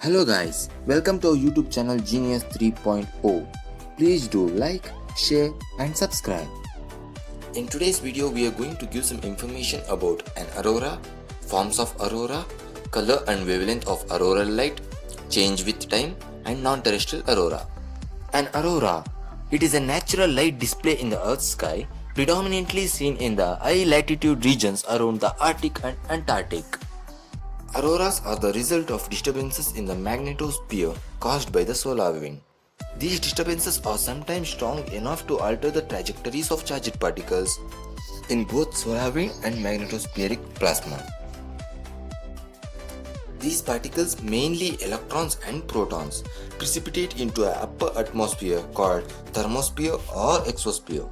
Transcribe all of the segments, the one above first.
Hello guys, welcome to our YouTube channel Genius 3.0. Please do like, share and subscribe. In today's video we are going to give some information about an aurora, forms of aurora, color and wavelength of auroral light, change with time and non-terrestrial aurora. An aurora, it is a natural light display in the Earth's sky predominantly seen in the high latitude regions around the Arctic and Antarctic. Auroras are the result of disturbances in the magnetosphere caused by the solar wind. These disturbances are sometimes strong enough to alter the trajectories of charged particles in both solar wind and magnetospheric plasma. These particles, mainly electrons and protons, precipitate into an upper atmosphere called thermosphere or exosphere.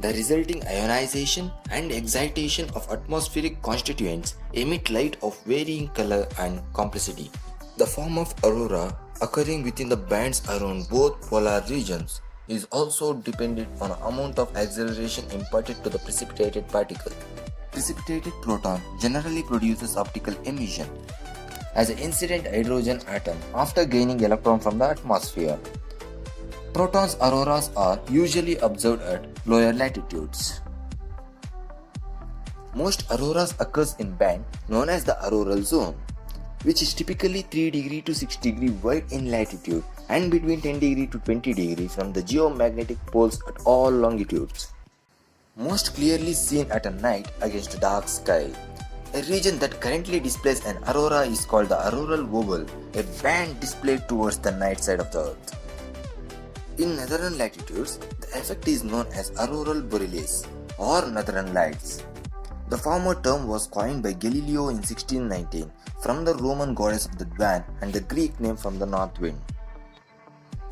The resulting ionization and excitation of atmospheric constituents emit light of varying color and complexity. The form of aurora occurring within the bands around both polar regions is also dependent on the amount of acceleration imparted to the precipitated particle. Precipitated proton generally produces optical emission as an incident hydrogen atom after gaining electron from the atmosphere. Protons auroras are usually observed at lower latitudes. Most auroras occurs in band known as the auroral zone, which is typically 3 degree to 6 degree wide in latitude and between 10 degree to 20 degree from the geomagnetic poles at all longitudes. Most clearly seen at a night against a dark sky. A region that currently displays an aurora is called the auroral oval, a band displayed towards the night side of the Earth. In northern latitudes, the effect is known as auroral borealis or northern lights. The former term was coined by Galileo in 1619 from the Roman goddess of the dawn and the Greek name from the north wind.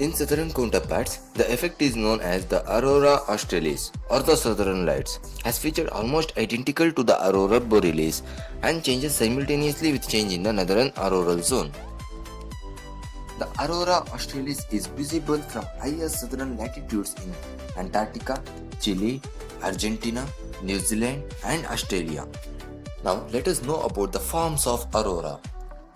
In southern counterparts, the effect is known as the aurora australis or the southern lights, as featured almost identical to the aurora borealis and changes simultaneously with change in the northern auroral zone. The aurora australis is visible from higher southern latitudes in Antarctica, Chile, Argentina, New Zealand and Australia. Now let us know about the forms of aurora.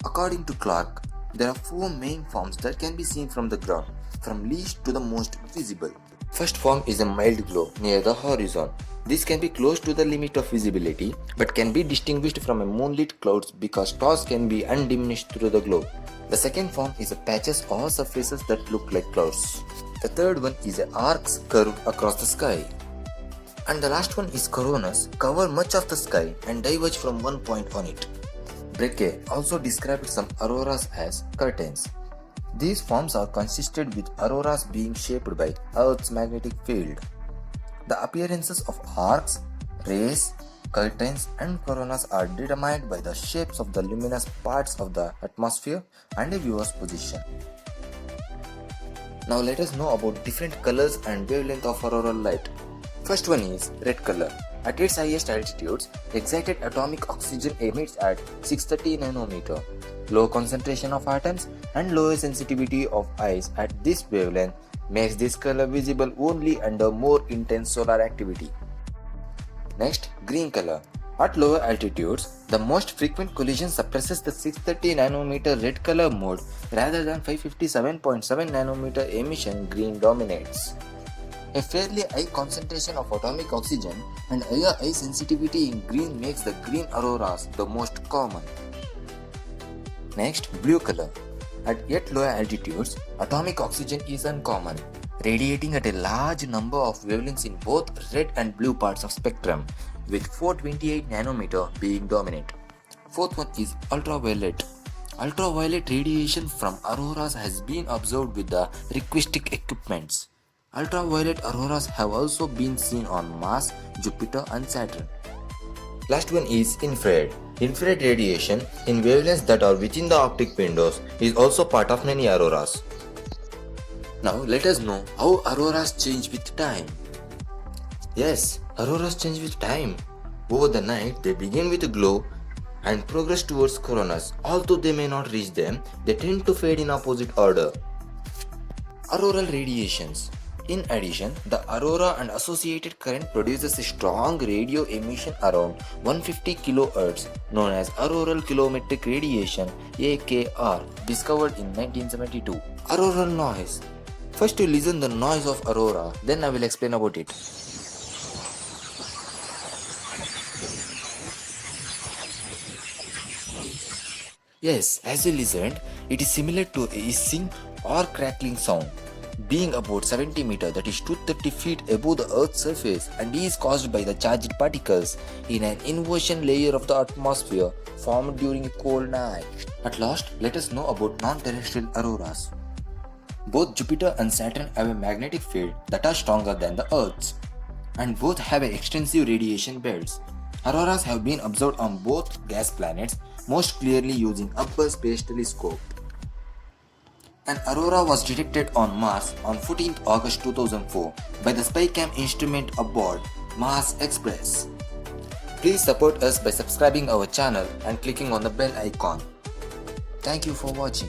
According to Clark, there are 4 main forms that can be seen from the ground, from least to the most visible. First form is a mild glow near the horizon. This can be close to the limit of visibility but can be distinguished from a moonlit clouds because stars can be undiminished through the glow. The second form is a patches or surfaces that look like clouds. The third one is a arcs curved across the sky. And the last one is coronas, cover much of the sky and diverge from one point on it. Brekke also described some auroras as curtains. These forms are consisted with auroras being shaped by Earth's magnetic field. The appearances of arcs, rays, curtains and coronas are determined by the shapes of the luminous parts of the atmosphere and a viewer's position. Now let us know about different colors and wavelength of auroral light. First one is red color. At its highest altitudes, excited atomic oxygen emits at 630 nanometer. Low concentration of atoms and lower sensitivity of eyes at this wavelength makes this color visible only under more intense solar activity. Next, green color. At lower altitudes, the most frequent collision suppresses the 630 nanometer red color mode rather than 557.7 nanometer emission green dominates. A fairly high concentration of atomic oxygen and higher eye sensitivity in green makes the green auroras the most common. Next, blue color. At yet lower altitudes, atomic oxygen is uncommon, radiating at a large number of wavelengths in both red and blue parts of spectrum, with 428 nanometer being dominant. Fourth one is ultraviolet. Ultraviolet radiation from auroras has been observed with the requisite equipments. Ultraviolet auroras have also been seen on Mars, Jupiter and Saturn. Last one is infrared. Infrared radiation in wavelengths that are within the optic windows is also part of many auroras. Now let us know how auroras change with time. Yes, auroras change with time. Over the night they begin with a glow and progress towards coronas. Although they may not reach them, they tend to fade in opposite order. Auroral radiations. In addition, the aurora and associated current produces a strong radio emission around 150 kHz known as auroral kilometric radiation (AKR), discovered in 1972. Auroral noise. First you listen the noise of aurora, then I will explain about it. Yes, as you listened, it is similar to a hissing or crackling sound. Being about 70 meters, that is 230 feet above the Earth's surface, and is caused by the charged particles in an inversion layer of the atmosphere formed during a cold night. At last, let us know about non-terrestrial auroras. Both Jupiter and Saturn have a magnetic field that are stronger than the Earth's, and both have extensive radiation belts. Auroras have been observed on both gas planets, most clearly using Hubble Space Telescope. An aurora was detected on Mars on 14th August 2004 by the SpyCam instrument aboard Mars Express. Please support us by subscribing our channel and clicking on the bell icon. Thank you for watching.